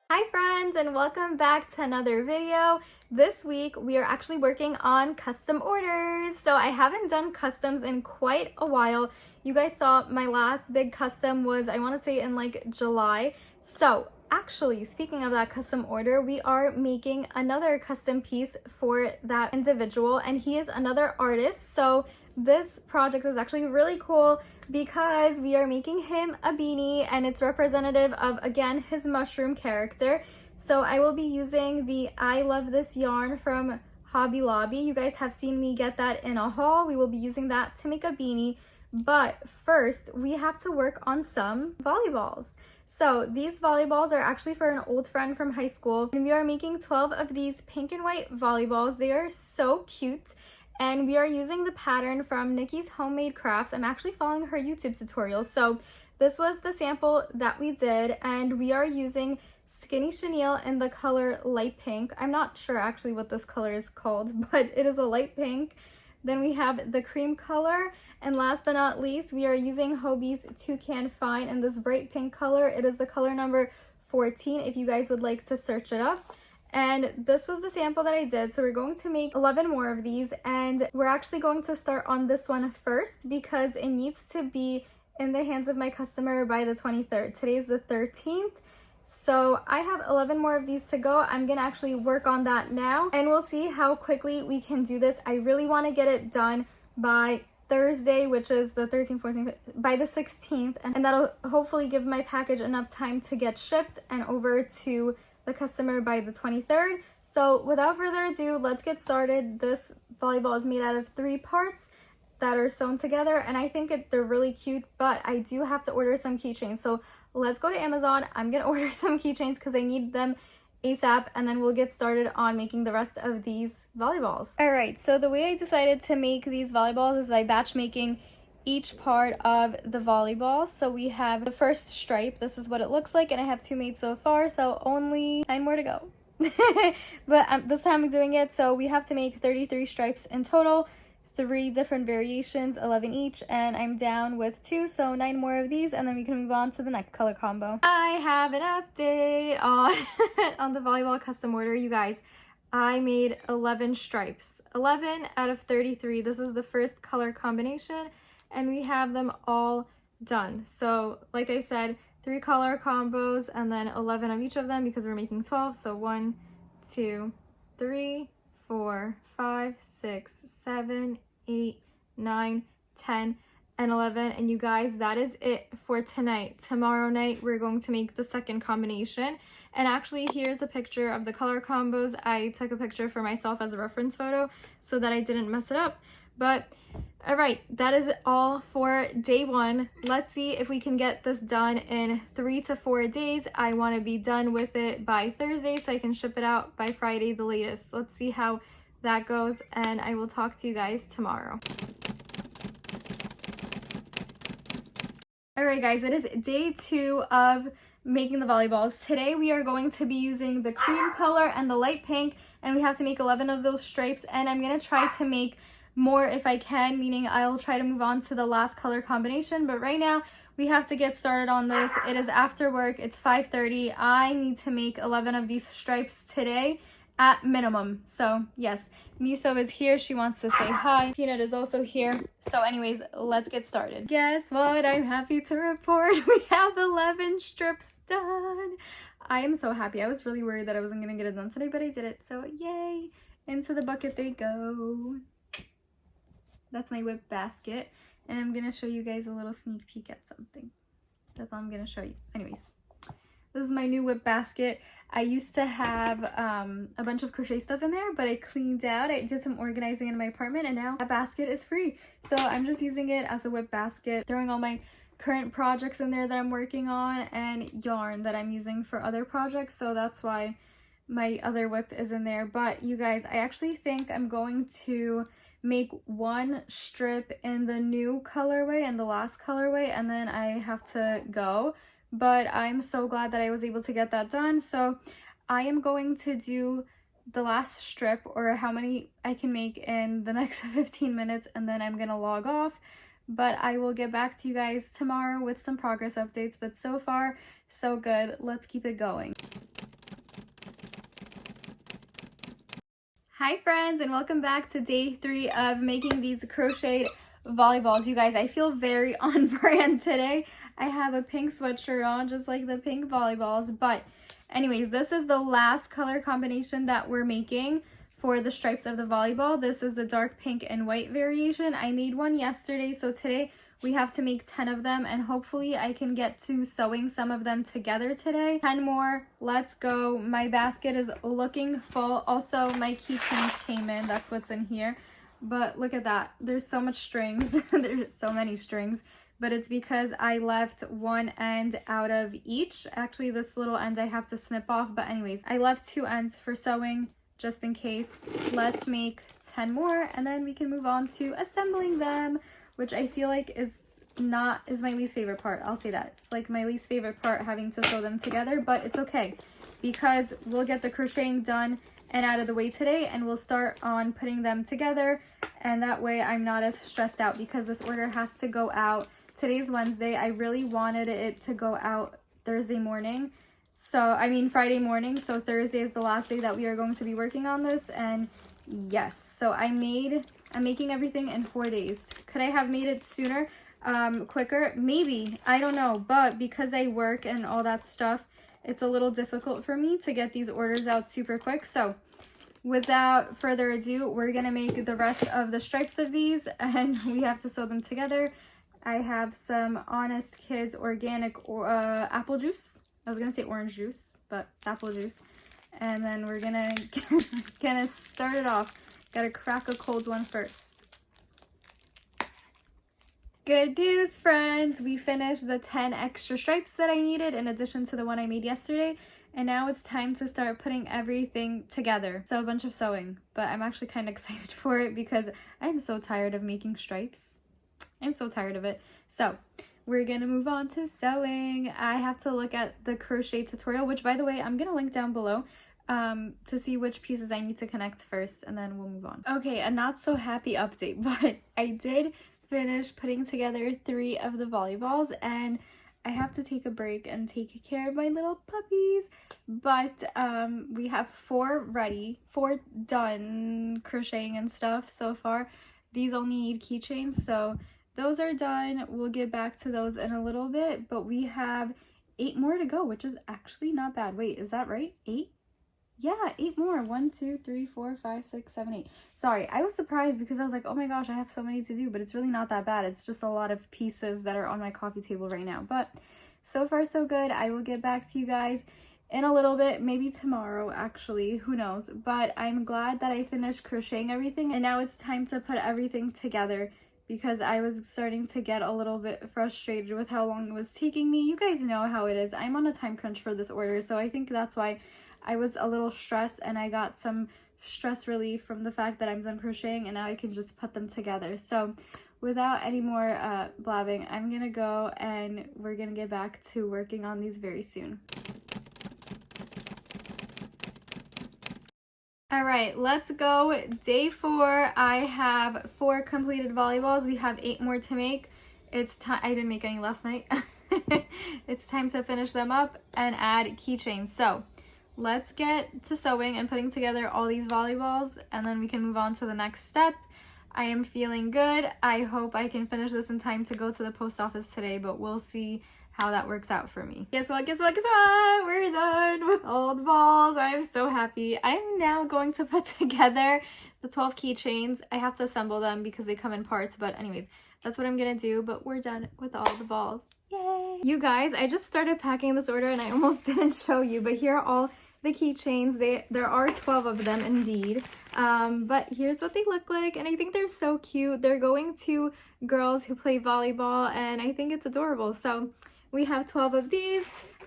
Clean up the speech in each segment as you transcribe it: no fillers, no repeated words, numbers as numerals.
Hi friends, and welcome back to another video. This week we are actually working on custom orders. So I haven't done customs in quite a while. You guys saw my last big custom was, I want to say, in like July. So actually, speaking of that custom order, we are making another custom piece for that individual, and he is another artist. So this project is actually really cool because we are making him a beanie, and it's representative of, again, his mushroom character. So I will be using the I Love This yarn from Hobby Lobby. You guys have seen me get that in a haul. We will be using that to make a beanie. But first, we have to work on some volleyballs. So these volleyballs are actually for an old friend from high school, and we are making 12 of these pink and white volleyballs. They are so cute. And we are using the pattern from Nikki's Homemade Crafts. I'm actually following her YouTube tutorials. So this was the sample that we did, and we are using Skinny Chenille in the color light pink. I'm not sure actually what this color is called, but it is a light pink. Then we have the cream color, and last but not least, we are using Hobie's Toucan Fine in this bright pink color. It is the color number 14 if you guys would like to search it up. And this was the sample that I did. So we're going to make 11 more of these, and we're actually going to start on this one first because it needs to be in the hands of my customer by the 23rd. Today's the 13th. So I have 11 more of these to go. I'm gonna actually work on that now, and we'll see how quickly we can do this. I really want to get it done by Thursday, which is the 13th, 14th, by the 16th, and that'll hopefully give my package enough time to get shipped and over to the customer by the 23rd. So without further ado, let's get started. This volleyball is made out of 3 parts that are sewn together, and I think they're really cute, but I do have to order some keychains. So let's go to Amazon. I'm gonna order some keychains because I need them ASAP, and then we'll get started on making the rest of these volleyballs. All right, so the way I decided to make these volleyballs is by batch making each part of the volleyball. So we have the first stripe. This is what it looks like, and I have 2 made so far, so only 9 more to go. But this time I'm doing it. So we have to make 33 stripes in total, 3 different variations, 11 each, and I'm down with 2, so 9 more of these, and then we can move on to the next color combo. I have an update on on the volleyball custom order, you guys. I made 11 stripes, 11 out of 33. This is the first color combination, and we have them all done. So like I said, 3 color combos and then 11 of each of them because we're making 12. So 1, 2, 3, 4, 5, 6, 7, 8, 9, 10, and 11. And you guys, that is it for tonight. Tomorrow night we're going to make the second combination, and actually here's a picture of the color combos. I took a picture for myself as a reference photo so that I didn't mess it up. But all right, that is all for day 1. Let's see if we can get this done in 3 to 4 days. I want to be done with it by Thursday so I can ship it out by Friday the latest. Let's see how that goes, and I will talk to you guys tomorrow. All right guys, it is day 2 of making the volleyballs. Today we are going to be using the cream color and the light pink, and we have to make 11 of those stripes, and I'm gonna try to make more if I can, meaning I'll try to move on to the last color combination. But right now we have to get started on this. It is after work. It's 5:30. I need to make 11 of these stripes today at minimum. So yes, Miso is here. She wants to say hi. Peanut is also here. So anyways, let's get started. Guess what? I'm happy to report we have 11 strips done. I am so happy. I was really worried that I wasn't gonna get it done today, but I did it. So yay, into the bucket they go. That's my whip basket, and I'm gonna show you guys a little sneak peek at something. That's all I'm gonna show you. Anyways, this is my new whip basket. I used to have a bunch of crochet stuff in there, but I cleaned out. I did some organizing in my apartment, and now that basket is free. So I'm just using it as a whip basket, throwing all my current projects in there that I'm working on and yarn that I'm using for other projects. So that's why my other whip is in there. But you guys, I actually think I'm going to make 1 strip in the new colorway and the last colorway, and then I have to go. But I'm so glad that I was able to get that done. So I am going to do the last strip, or how many I can make in the next 15 minutes, and then I'm gonna log off. But I will get back to you guys tomorrow with some progress updates. But so far, so good. Let's keep it going. Hi friends, and welcome back to day 3 of making these crocheted volleyballs. You guys, I feel very on brand today. I have a pink sweatshirt on, just like the pink volleyballs. But anyways, this is the last color combination that we're making for the stripes of the volleyball. This is the dark pink and white variation. I made one yesterday, so today we have to make 10 of them, and hopefully I can get to sewing some of them together today. 10 more, let's go. My basket is looking full. Also, my keychains came in, that's what's in here. But look at that, there's so much strings. There's so many strings, but it's because I left one end out of each. Actually, this little end I have to snip off, but anyways, I left 2 ends for sewing just in case. Let's make 10 more, and then we can move on to assembling them, which I feel like is my least favorite part. I'll say that. It's like my least favorite part, having to sew them together, but it's okay because we'll get the crocheting done and out of the way today, and we'll start on putting them together, and that way I'm not as stressed out because this order has to go out. Today's Wednesday. I really wanted it to go out Thursday morning. Friday morning. So Thursday is the last day that we are going to be working on this, and yes. So I'm making everything in 4 days. Could I have made it sooner, quicker? Maybe, I don't know. But because I work and all that stuff, it's a little difficult for me to get these orders out super quick. So without further ado, we're gonna make the rest of the stripes of these, and we have to sew them together. I have some Honest Kids organic apple juice. I was gonna say orange juice, but apple juice. And then we're gonna start it off. Gotta crack a cold one first. Good news, friends! We finished the 10 extra stripes that I needed in addition to the one I made yesterday. And now it's time to start putting everything together. So a bunch of sewing, but I'm actually kind of excited for it because I'm so tired of making stripes. I'm so tired of it. So we're gonna move on to sewing. I have to look at the crochet tutorial, which by the way, I'm gonna link down below to see which pieces I need to connect first, and then we'll move on. Okay, a not so happy update, but I did finish putting together 3 of the volleyballs, and I have to take a break and take care of my little puppies. But we have 4 ready, 4 done crocheting and stuff so far. These only need keychains, so those are done. We'll get back to those in a little bit, but we have 8 more to go, which is actually not bad. Wait, is that right? 8? Yeah, 8 more. 1, 2, 3, 4, 5, 6, 7, 8. Sorry, I was surprised because I was like, oh my gosh, I have so many to do, but it's really not that bad. It's just a lot of pieces that are on my coffee table right now. But so far, so good. I will get back to you guys in a little bit, maybe tomorrow, actually, who knows. But I'm glad that I finished crocheting everything, and now it's time to put everything together because I was starting to get a little bit frustrated with how long it was taking me. You guys know how it is. I'm on a time crunch for this order, so I think that's why I was a little stressed, and I got some stress relief from the fact that I'm done crocheting and now I can just put them together. So without any more blabbing, I'm gonna go and we're gonna get back to working on these very soon. All right, let's go. Day 4. I have 4 completed volleyballs. We have 8 more to make. It's time. I didn't make any last night. It's time to finish them up and add keychains. So let's get to sewing and putting together all these volleyballs, and then we can move on to the next step. I am feeling good. I hope I can finish this in time to go to the post office today, but we'll see how that works out for me. Guess what? We're done with all the balls. I'm so happy. I'm now going to put together the 12 keychains. I have to assemble them because they come in parts, but anyways, that's what I'm gonna do, but we're done with all the balls. Yay! You guys, I just started packing this order and I almost didn't show you, but here are all the keychains. There are 12 of them indeed, but here's what they look like, and I think they're so cute. They're going to girls who play volleyball, and I think it's adorable. So we have 12 of these.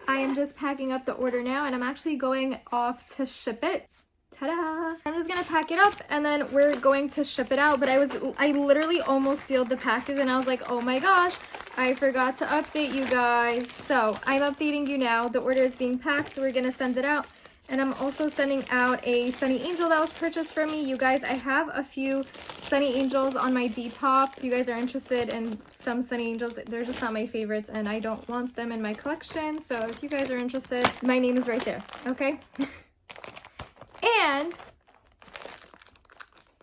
I am just packing up the order now, and I'm actually going off to ship it. Ta-da! I'm just gonna pack it up and then we're going to ship it out. But I literally almost sealed the package and I was like, oh my gosh, I forgot to update you guys. So I'm updating you now. The order is being packed. We're gonna send it out. And I'm also sending out a Sunny Angel that was purchased from me. You guys, I have a few Sunny Angels on my Depop. If you guys are interested in some Sunny Angels, they're just not my favorites and I don't want them in my collection. So if you guys are interested, my name is right there, okay? And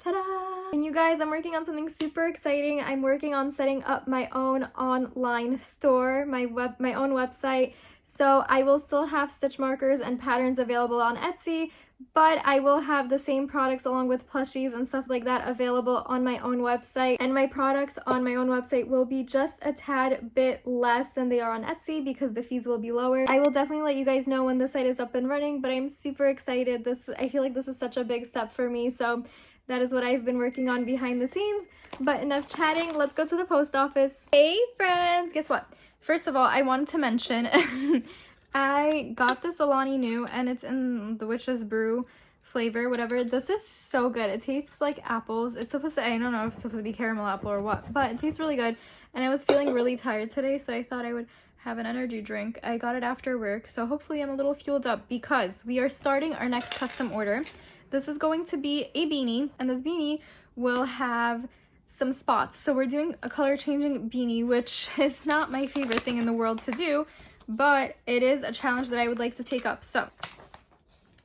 Ta-da! And you guys, I'm working on something super exciting. I'm working on setting up my own online store, my own website. So I will still have stitch markers and patterns available on Etsy, but I will have the same products along with plushies and stuff like that available on my own website. And my products on my own website will be just a tad bit less than they are on Etsy because the fees will be lower. I will definitely let you guys know when the site is up and running, but I'm super excited. I feel like this is such a big step for me, so that is what I've been working on behind the scenes. But enough chatting, let's go to the post office. Hey friends, guess what? First of all, I wanted to mention I got this Alani New and it's in the Witch's Brew flavor, whatever. This is so good. It tastes like apples. It's supposed to, I don't know if it's supposed to be caramel apple or what, but it tastes really good. And I was feeling really tired today, so I thought I would have an energy drink. I got it after work, so hopefully I'm a little fueled up because we are starting our next custom order. This is going to be a beanie, and this beanie will have some spots. So we're doing a color changing beanie, which is not my favorite thing in the world to do, but it is a challenge that I would like to take up. So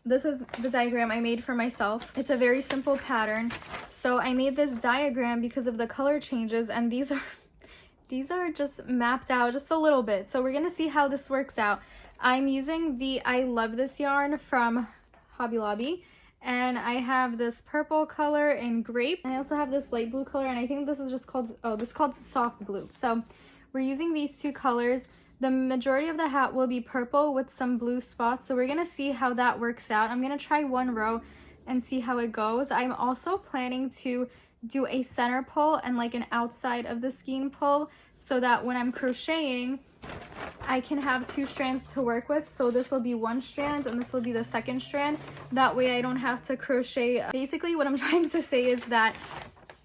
this is the diagram I made for myself. It's a very simple pattern. So I made this diagram because of the color changes, and these are just mapped out just a little bit. So we're gonna see how this works out. I'm using the I Love This yarn from Hobby Lobby. And I have this purple color in grape, and I also have this light blue color, and I think this is just called, oh, this is called soft blue. So we're using these two colors. The majority of the hat will be purple with some blue spots, so we're gonna see how that works out. I'm gonna try one row and see how it goes. I'm also planning to do a center pull and like an outside of the skein pull so that when I'm crocheting, I can have two strands to work with. So this will be one strand and this will be the second strand. That way I don't have to crochet. Basically what I'm trying to say is that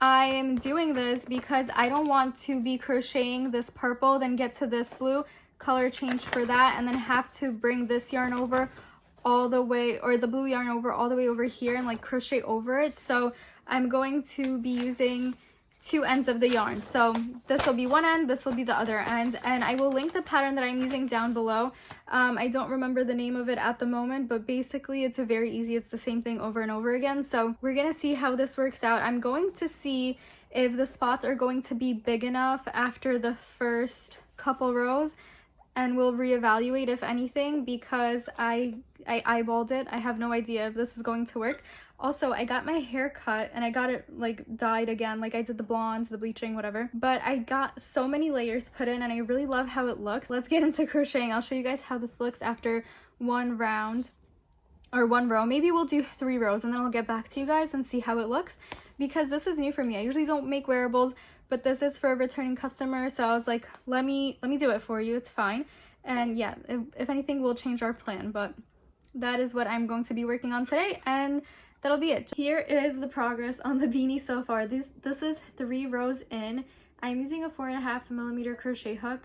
I am doing this because I don't want to be crocheting this purple, then get to this blue, color change for that, and then have to bring this yarn over all the way, or the blue yarn over all the way over here and like crochet over it. So I'm going to be using two ends of the yarn. So this will be one end, this will be the other end, and I will link the pattern that I'm using down below. I don't remember the name of it at the moment, but basically it's very easy. It's the same thing over and over again. So we're gonna see how this works out. I'm going to see if the spots are going to be big enough after the first couple rows, and we'll reevaluate if anything, because I eyeballed it. I have no idea if this is going to work. Also, I got my hair cut and I got it like dyed again, like I did the blondes, the bleaching, whatever. But I got so many layers put in and I really love how it looks. Let's get into crocheting. I'll show you guys how this looks after one round or one row. Maybe we'll do 3 rows and then I'll get back to you guys and see how it looks, because this is new for me. I usually don't make wearables, but this is for a returning customer, so I was like, let me do it for you. It's fine. And yeah, if anything, we'll change our plan, but that is what I'm going to be working on today, and that'll be it. Here is the progress on the beanie so far. This is 3 rows in. I'm using a 4.5mm crochet hook.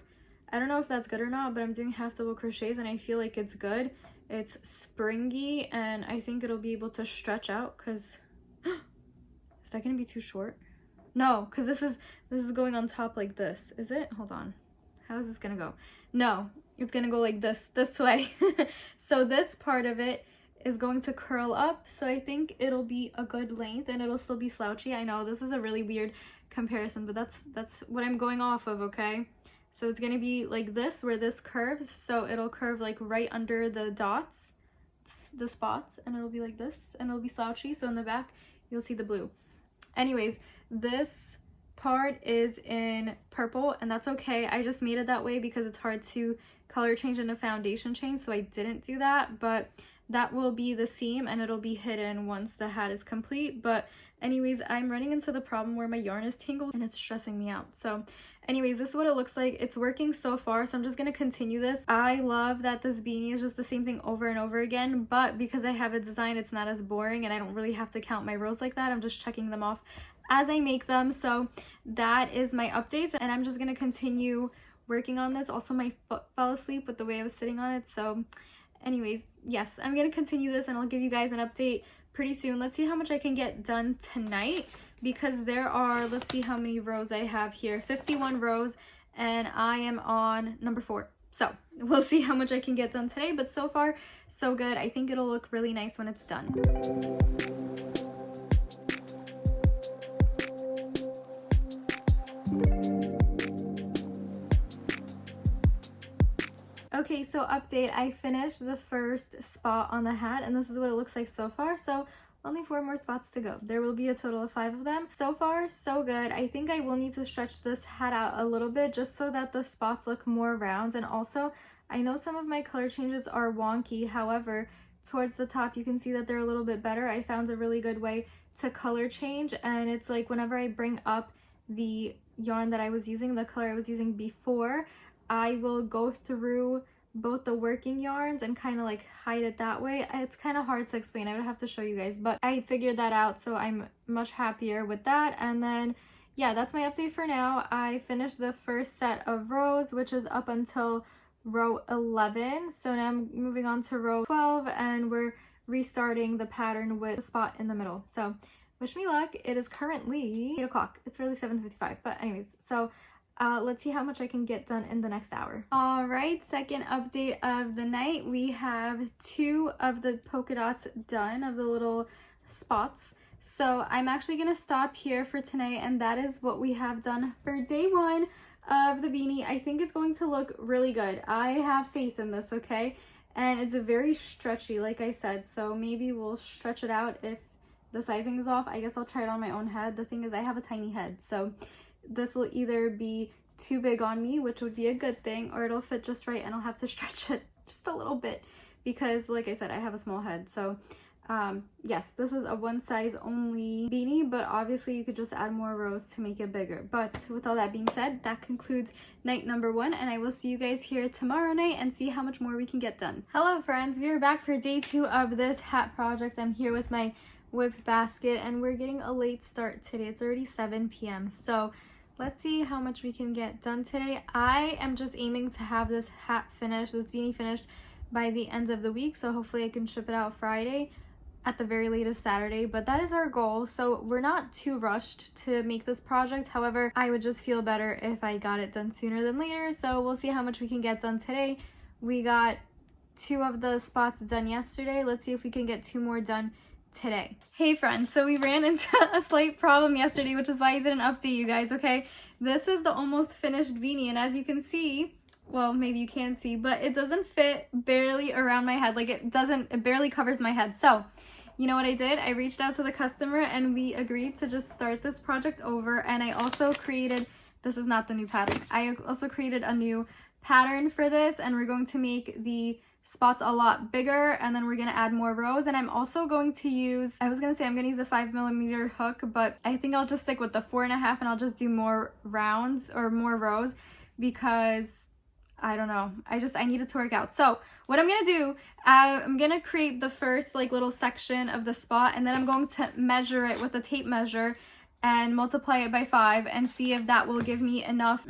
I don't know if that's good or not, but I'm doing half double crochets and I feel like it's good. It's springy and I think it'll be able to stretch out, because is that gonna be too short? No, because this is going on top like this. Is it? Hold on. How is this gonna go? No, it's gonna go like this way. So this part of it is going to curl up, so I think it'll be a good length and it'll still be slouchy. I know this is a really weird comparison, but that's what I'm going off of, okay? So it's gonna be like this, where this curves, so it'll curve like right under the dots, the spots, and it'll be like this, and it'll be slouchy, so in the back you'll see the blue. Anyways, this part is in purple, and that's okay. I just made it that way because it's hard to color change in a foundation chain, so I didn't do that, but that will be the seam and it'll be hidden once the hat is complete. But anyways, I'm running into the problem where my yarn is tangled and it's stressing me out. So anyways, this is what it looks like. It's working so far, so I'm just gonna continue this. I love that this beanie is just the same thing over and over again, but because I have a design, it's not as boring and I don't really have to count my rows like that. I'm just checking them off as I make them. So that is my updates, and I'm just gonna continue working on this. Also, my foot fell asleep with the way I was sitting on it, so anyways, yes, I'm gonna continue this and I'll give you guys an update pretty soon. Let's see how much I can get done tonight, because there are, let's see how many rows I have here, 51 rows, and I am on number 4. So we'll see how much I can get done today, but so far so good. I think it'll look really nice when it's done. Okay, so update, I finished the first spot on the hat and this is what it looks like so far. So only 4 more spots to go. There will be a total of 5 of them. So far, so good. I think I will need to stretch this hat out a little bit just so that the spots look more round. And also, I know some of my color changes are wonky. However, towards the top, you can see that they're a little bit better. I found a really good way to color change. And it's like whenever I bring up the yarn that I was using, the color I was using before, I will go through both the working yarns and kind of like hide it that way. It's kind of hard to explain. I would have to show you guys, but I figured that out, so I'm much happier with that. And then yeah, that's my update for now. I finished the first set of rows, which is up until row 11. So now I'm moving on to row 12 and we're restarting the pattern with a spot in the middle. So wish me luck. It is currently 8 o'clock. It's really 7:55, but anyways, so let's see how much I can get done in the next hour. All right, second update of the night. We have 2 of the polka dots done, of the little spots. So I'm actually gonna stop here for tonight, and that is what we have done for day 1 of the beanie. I think it's going to look really good. I have faith in this, okay? And it's very stretchy, like I said, so maybe we'll stretch it out if the sizing is off. I guess I'll try it on my own head. The thing is, I have a tiny head, so this will either be too big on me, which would be a good thing, or it'll fit just right and I'll have to stretch it just a little bit because, like I said, I have a small head. So yes, this is a one size only beanie, but obviously you could just add more rows to make it bigger. But with all that being said, that concludes night number 1, and I will see you guys here tomorrow night and see how much more we can get done. Hello friends, we are back for day 2 of this hat project. I'm here with my whip basket and we're getting a late start today. It's already 7 p.m. so let's see how much we can get done today. I am just aiming to have this hat finished, this beanie finished by the end of the week, so hopefully I can ship it out Friday, at the very latest Saturday, but that is our goal. So we're not too rushed to make this project. However, I would just feel better if I got it done sooner than later, so we'll see how much we can get done today. We got 2 of the spots done yesterday. Let's see if we can get 2 more done today. Hey friends, so we ran into a slight problem yesterday, which is why I didn't update you guys, okay? This is the almost finished beanie, and as you can see, well, maybe you can see, but it doesn't fit barely around my head. Like it barely covers my head. So you know what I did? I reached out to the customer and we agreed to just start this project over. And I also created, this is not the new pattern, I also created a new pattern for this, and we're going to make the spots a lot bigger, and then we're going to add more rows. And I'm also going to use, I was going to say I'm going to use a 5mm hook, but I think I'll just stick with the 4.5 and I'll just do more rounds or more rows because I don't know, I need it to work out. So what I'm gonna do, I'm gonna create the first like little section of the spot, and then I'm going to measure it with a tape measure and multiply it by 5 and see if that will give me enough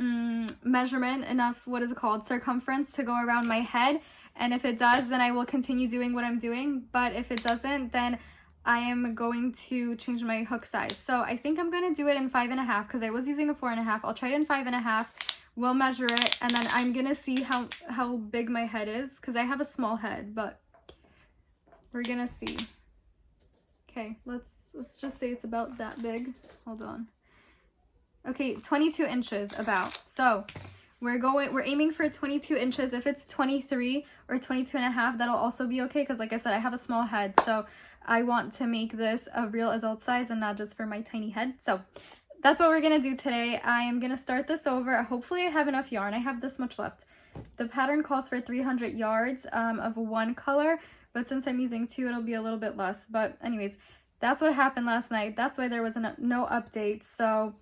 measurement, enough, what is it called, circumference to go around my head. And if it does, then I will continue doing what I'm doing. But if it doesn't, then I am going to change my hook size. So I think I'm gonna do it in 5.5 because I was using a 4.5. I'll try it in 5.5. We'll measure it, and then I'm gonna see how big my head is because I have a small head, but we're gonna see. Okay, let's just say it's about that big. Hold on. Okay, 22 inches about. So we're aiming for 22 inches. If it's 23 or 22.5, that'll also be okay because, like I said, I have a small head, so I want to make this a real adult size and not just for my tiny head. So that's what we're gonna do today. I am gonna start this over. Hopefully I have enough yarn. I have this much left. The pattern calls for 300 yards of one color, but since I'm using 2, it'll be a little bit less. But anyways, that's what happened last night. That's why there was no update. So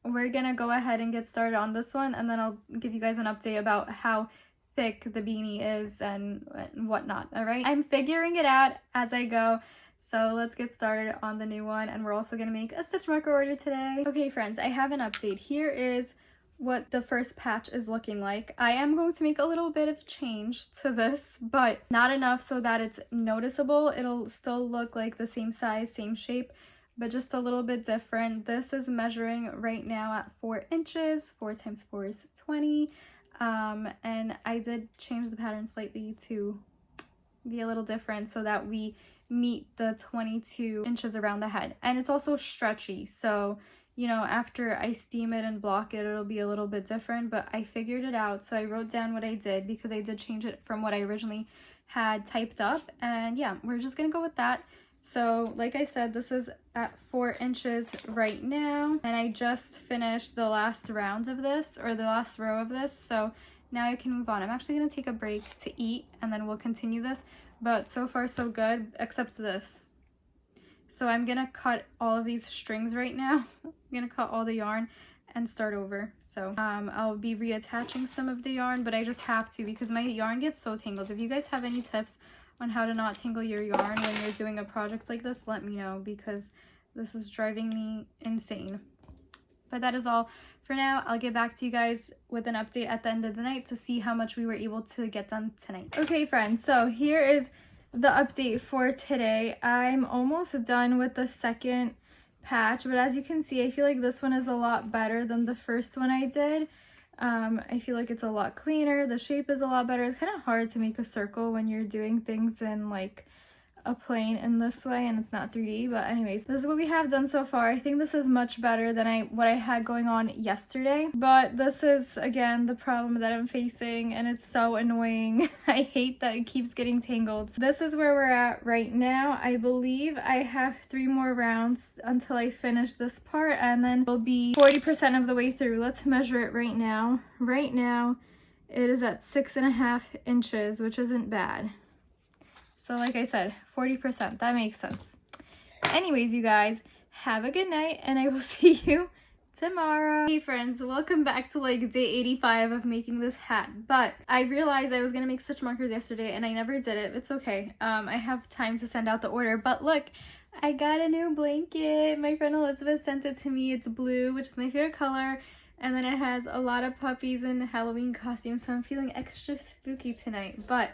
we're gonna go ahead and get started on this one, and then I'll give you guys an update about how thick the beanie is and whatnot. All right, I'm figuring it out as I go. So let's get started on the new one, and we're also going to make a stitch marker order today. Okay friends, I have an update. Here is what the first patch is looking like. I am going to make a little bit of change to this, but not enough so that it's noticeable. It'll still look like the same size, same shape, but just a little bit different. This is measuring right now at 4 inches. 4 times 4 is 20. And I did change the pattern slightly to be a little different so that we meet the 22 inches around the head. And it's also stretchy, so you know, after I steam it and block it, it'll be a little bit different, but I figured it out. So I wrote down what I did because I did change it from what I originally had typed up. And yeah, we're just gonna go with that. So like I said, this is at 4 inches right now. And I just finished the last round of this, or the last row of this. So now I can move on. I'm actually gonna take a break to eat and then we'll continue this. But so far so good, except this. So I'm gonna cut all of these strings right now. I'm gonna cut all the yarn and start over. So I'll be reattaching some of the yarn, but I just have to because my yarn gets so tangled. If you guys have any tips on how to not tangle your yarn when you're doing a project like this, let me know because this is driving me insane. But that is all for now. I'll get back to you guys with an update at the end of the night to see how much we were able to get done tonight. Okay friends, so here is the update for today. I'm almost done with the second patch, but as you can see, I feel like this one is a lot better than the first one I did. I feel like it's a lot cleaner. The shape is a lot better. It's kind of hard to make a circle when you're doing things in like a plane in this way and it's not 3D, but anyways, this is what we have done so far. I think this is much better than what I had going on yesterday, but this is again the problem that I'm facing and it's so annoying. I hate that it keeps getting tangled. This is where we're at right now. I believe I have 3 more rounds until I finish this part and then we'll be 40% of the way through. Let's measure it right now. Right now it is at 6.5 inches, which isn't bad. So like I said, 40%, that makes sense. Anyways, you guys, have a good night and I will see you tomorrow. Hey friends, welcome back to like day 85 of making this hat. But I realized I was gonna make stitch markers yesterday and I never did it. It's okay. I have time to send out the order. But look, I got a new blanket. My friend Elizabeth sent it to me. It's blue, which is my favorite color. And then it has a lot of puppies in Halloween costumes. So I'm feeling extra spooky tonight. But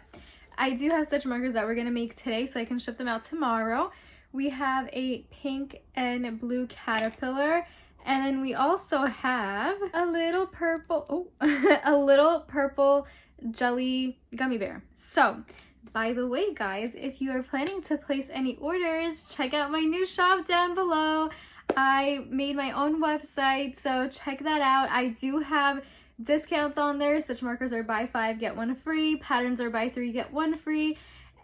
I do have stitch markers that we're going to make today so I can ship them out tomorrow. We have a pink and blue caterpillar, and then we also have a little purple, a little purple jelly gummy bear. So, by the way guys, if you are planning to place any orders, check out my new shop down below. I made my own website, so check that out. I do have discounts on there. Stitch markers are buy 5 get 1 free, patterns are buy 3 get 1 free,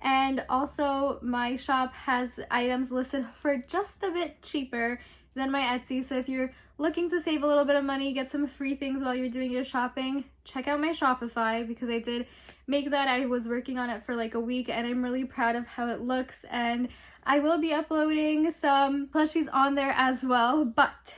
and also my shop has items listed for just a bit cheaper than my Etsy. So if you're looking to save a little bit of money, get some free things while you're doing your shopping, check out my Shopify because I did make that. I was working on it for like a week and I'm really proud of how it looks, and I will be uploading some plushies on there as well. But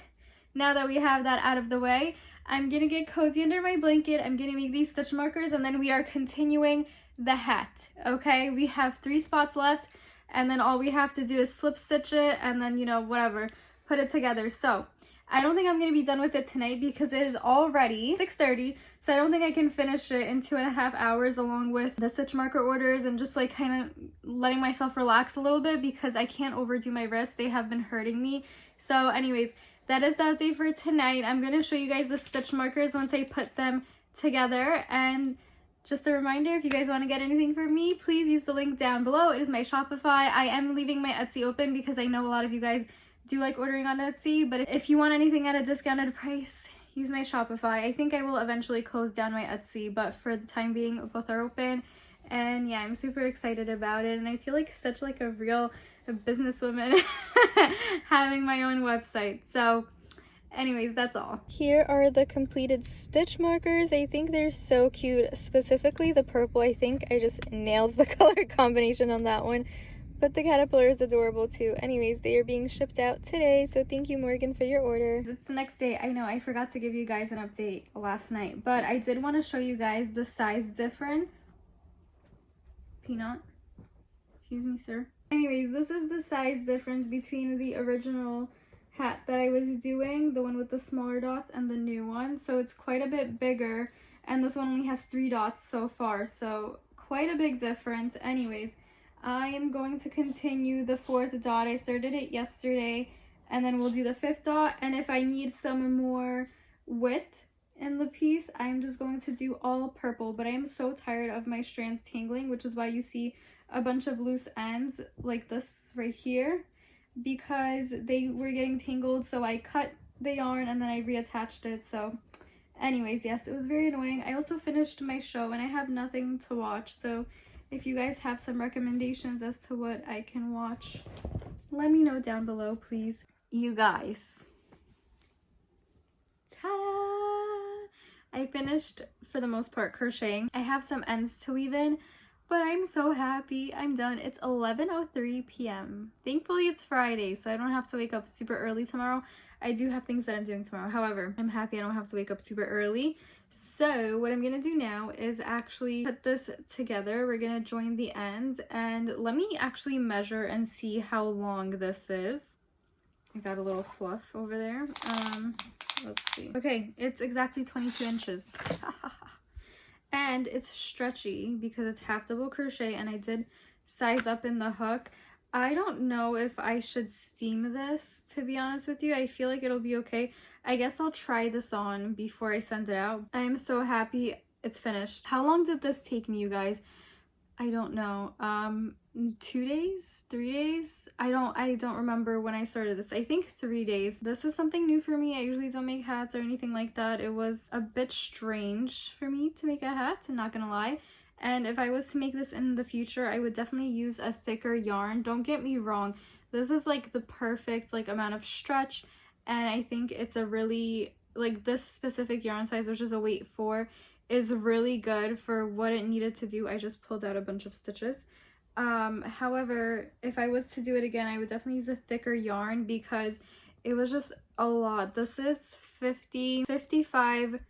now that we have that out of the way, I'm gonna get cozy under my blanket. I'm gonna make these stitch markers and then we are continuing the hat, okay? We have 3 spots left and then all we have to do is slip stitch it and then, you know, whatever, put it together. So I don't think I'm gonna be done with it tonight because it is already 6:30, so I don't think I can finish it in 2.5 hours along with the stitch marker orders and just like kind of letting myself relax a little bit because I can't overdo my wrists. They have been hurting me. So anyways, that is the update for tonight. I'm going to show you guys the stitch markers once I put them together. And just a reminder, if you guys want to get anything from me, please use the link down below. It is my Shopify. I am leaving my Etsy open because I know a lot of you guys do like ordering on Etsy. But if you want anything at a discounted price, use my Shopify. I think I will eventually close down my Etsy, but for the time being, both are open. And yeah, I'm super excited about it. And I feel like such like a real businesswoman having my own website. So anyways, that's all. Here are the completed stitch markers. I think they're so cute, specifically the purple. I think I just nailed the color combination on that one, but the caterpillar is adorable too. Anyways, they are being shipped out today, so thank you Morgan for your order. It's the next day. I know I forgot to give you guys an update last night, but I did want to show you guys the size difference. Peanut, excuse me sir. Anyways, this is the size difference between the original hat that I was doing, the one with the smaller dots, and the new one. So it's quite a bit bigger, and this one only has 3 dots so far, so quite a big difference. Anyways, I am going to continue the 4th dot. I started it yesterday, and then we'll do the 5th dot, and if I need some more width in the piece, I'm just going to do all purple. But I am so tired of my strands tangling, which is why you see a bunch of loose ends like this right here, because they were getting tangled. So I cut the yarn and then I reattached it. So anyways, yes, it was very annoying. I also finished my show and I have nothing to watch. So if you guys have some recommendations as to what I can watch, let me know down below, please. You guys. Ta-da! I finished, for the most part, crocheting. I have some ends to weave in, but I'm so happy I'm done. It's 11:03 p.m. Thankfully, it's Friday, so I don't have to wake up super early tomorrow. I do have things that I'm doing tomorrow. However, I'm happy I don't have to wake up super early. So what I'm gonna do now is actually put this together. We're gonna join the ends, and let me actually measure and see how long this is. I got a little fluff over there. Let's see. Okay, it's exactly 22 inches. And it's stretchy because it's half double crochet, and I did size up in the hook. I don't know if I should steam this, to be honest with you. I feel like it'll be okay. I guess I'll try this on before I send it out. I am so happy it's finished. How long did this take me, you guys? I don't know. 2 days, 3 days. I don't remember when I started this. I think 3 days. This is something new for me. I usually don't make hats or anything like that. It was a bit strange for me to make a hat, I'm not gonna lie. And if I was to make this in the future, I would definitely use a thicker yarn. Don't get me wrong. This is like the perfect like amount of stretch, and I think it's a really, like, this specific yarn size, which is a weight 4, is really good for what it needed to do. I just pulled out a bunch of stitches. However, if I was to do it again, I would definitely use a thicker yarn because it was just a lot. This is 55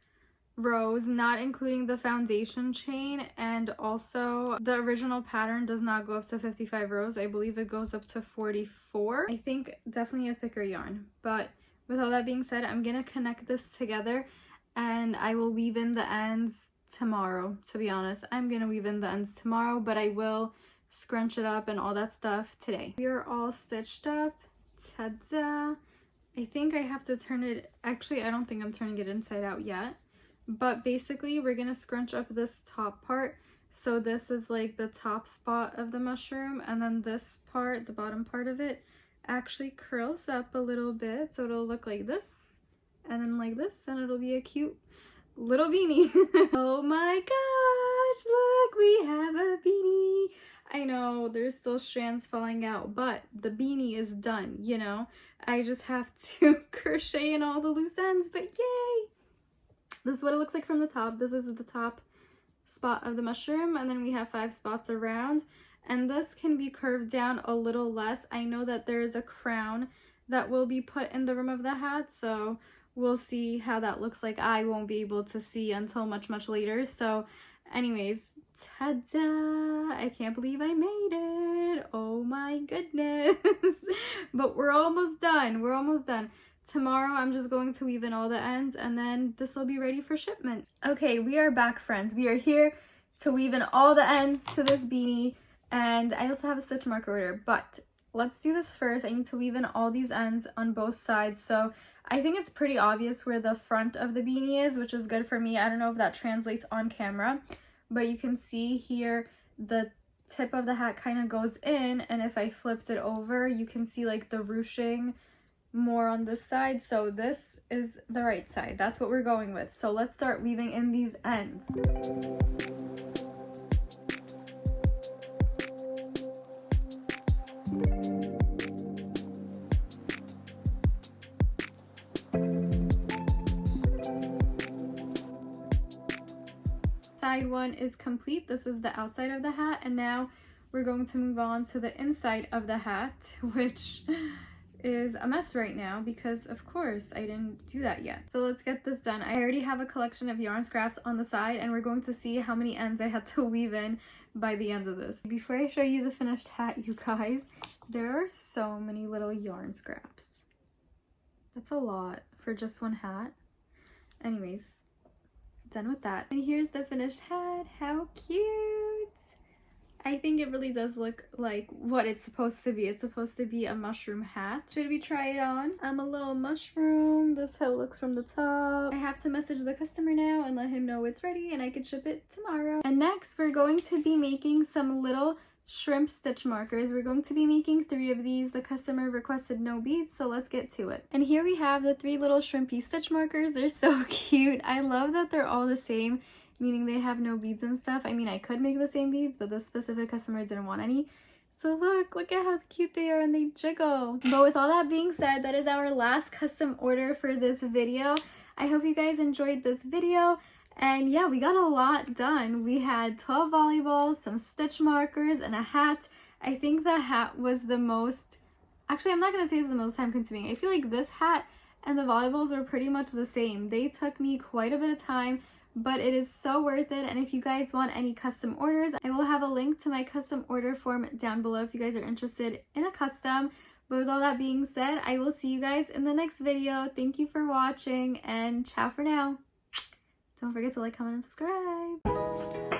rows, not including the foundation chain, and also the original pattern does not go up to 55 rows. I believe it goes up to 44. I think definitely a thicker yarn. But with all that being said, I'm gonna connect this together and I will weave in the ends tomorrow. To be honest, I'm gonna weave in the ends tomorrow, but I will scrunch it up and all that stuff today. We are all stitched up. Ta-da! I think I have to turn it, actually I don't think I'm turning it inside out yet, but basically we're gonna scrunch up this top part. So this is like the top spot of the mushroom, and then this part, the bottom part of it, actually curls up a little bit, so it'll look like this and then like this, and it'll be a cute little beanie. Oh my gosh, look, we have a beanie. I know there's still strands falling out, but the beanie is done, you know. I just have to crochet in all the loose ends, but yay! This is what it looks like from the top. This is the top spot of the mushroom, and then we have 5 spots around, and this can be curved down a little less. I know that there is a crown that will be put in the rim of the hat, so we'll see how that looks like. I won't be able to see until much later. So anyways, ta-da! I can't believe I made it. Oh my goodness. But we're almost done. We're almost done. Tomorrow I'm just going to weave in all the ends, and then this will be ready for shipment. Okay, we are back, friends. We are here to weave in all the ends to this beanie, and I also have a stitch mark order, but let's do this first. I need to weave in all these ends on both sides. So I think it's pretty obvious where the front of the beanie is, which is good for me. I don't know if that translates on camera, but you can see here the tip of the hat kind of goes in, and if I flipped it over, you can see like the ruching more on this side. So this is the right side. That's what we're going with. So let's start weaving in these ends. Side one is complete. This is the outside of the hat, and now we're going to move on to the inside of the hat, which is a mess right now because of course I didn't do that yet. So let's get this done. I already have a collection of yarn scraps on the side, and we're going to see how many ends I had to weave in by the end of this. Before I show you the finished hat, you guys, there are so many little yarn scraps. That's a lot for just one hat. Anyways, done with that. And here's the finished hat. How cute! I think it really does look like what it's supposed to be. It's supposed to be a mushroom hat. Should we try it on? I'm a little mushroom. This is how it looks from the top. I have to message the customer now and let him know it's ready and I can ship it tomorrow. And next we're going to be making some little shrimp stitch markers. We're going to be making 3 of these. The customer requested no beads, so let's get to it. And here we have the 3 little shrimpy stitch markers. They're so cute. I love that they're all the same, meaning they have no beads and stuff. I mean, I could make the same beads, but this specific customer didn't want any. So look at how cute they are, and they jiggle. But with all that being said, that is our last custom order for this video. I hope you guys enjoyed this video. And yeah, we got a lot done. We had 12 volleyballs, some stitch markers, and a hat. I think the hat was the most, actually I'm not going to say it's the most time consuming. I feel like this hat and the volleyballs were pretty much the same. They took me quite a bit of time, but it is so worth it. And if you guys want any custom orders, I will have a link to my custom order form down below if you guys are interested in a custom. But with all that being said, I will see you guys in the next video. Thank you for watching, and ciao for now. Don't forget to like, comment, and subscribe.